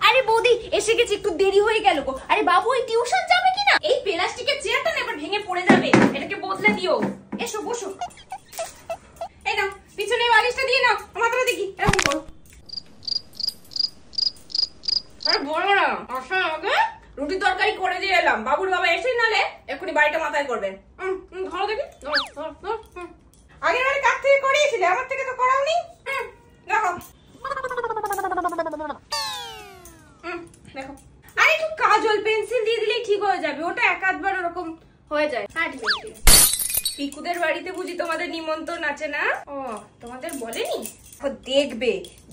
আরে বৌদি এসে গেছে, একটু দেরি হয়ে গেল গো। আরে বাবু ওই টিউশন যাবে কিনা? এই প্লাস্টিকের চেয়ারটা না এবার ভেঙে পড়ে যাবে, এটাকে বদলে দিও। এসো বসো। এই নাও পিছনে বালিশটা দিয়ে নাও, মাথাটা দেখি এরকম করো। আরে বলো না, আসলে আমাকে রুটি তরকারি করে দিয়ে এলাম, বাবুর বাবা এসেই নালে এক্ষুনি বাড়িটা মাথায় করবেন। ধরো দেখি, আগের বারে কার থেকে করিয়েছিলে, আমার থেকে তো করাওনি। দেখো দেখো, আরে একটু কাজল পেন্সিল দিয়ে দিলেই ঠিক হয়ে যাবে, ওটা এক আধবার ওরকম হয়ে যায়। হ্যাঁ ঠিক আছে। পিকুদের বাড়িতে বুঝি তোমাদের নিমন্ত্রণ আছে না? ও তোমাদের বলেনি? দেখবে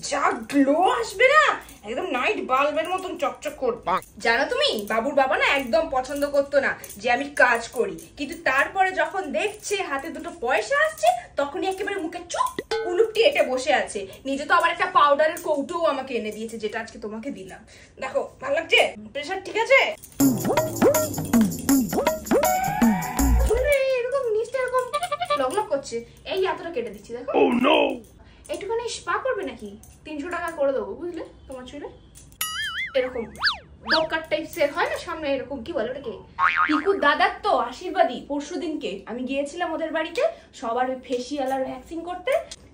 যা গ্লো আসবে না, একদম নাইট বাল্বের মতন চকচক করবে। জানো তুমি, বাবুর বাবা না একদম পছন্দ করতো না যে আমি কাজ করি, কিন্তু তারপরে যখন দেখছে হাতে দুটো পয়সা আসছে, তখনই একেবারে মুখে চুপ কুলুপটি এটে বসে আছে। নিজে তো আবার একটা পাউডারের কৌটোও আমাকে এনে দিয়েছে, যেটা আজকে তোমাকে দিলাম। দেখো ভালো লাগছে? প্রেশার ঠিক আছে? এরকম নিচটা এরকম লগলগ করছে, এই এতটা কেটে দিচ্ছি দেখো। এইটুখানি স্পা করবে নাকি? 300 টাকা করে দেবো বুঝলে তোমার চুলে। এরকম বকার টাইপসের হয় না সামনে, এরকম কি বলে ওটাকে, পিকুর দাদার তো আশীর্বাদী পরশুদিনকে আমি গিয়েছিলাম ওদের বাড়িতে সবার ওই ফেসিয়াল আর ভ্যাকসিন করতে।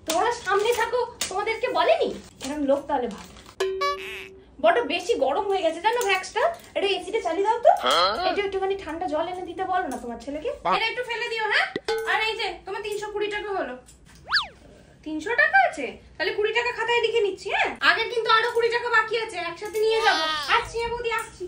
তোমরা সামনে থাকো, তোমাদেরকে বলেনি এরকম লোক? তাহলে ভালো। বড় বেশি গরম হয়ে গেছে জানো ভ্যাক্সটা, এটা এসিটা চালিয়ে দাও তো। এটা একটুখানি ঠান্ডা জল এনে দিতে বলো না তোমার ছেলেকে, এটা একটু ফেলে দিও। হ্যাঁ, আর এই যে তোমার 320 টাকা হলো। 300 টাকা আছে, তাহলে 20 টাকা খাতায় লিখে নিচ্ছি। হ্যাঁ, আগের কিন্তু আরো 20 টাকা বাকি আছে, একসাথে নিয়ে যাবো। আসছি বৌদি, আসছি।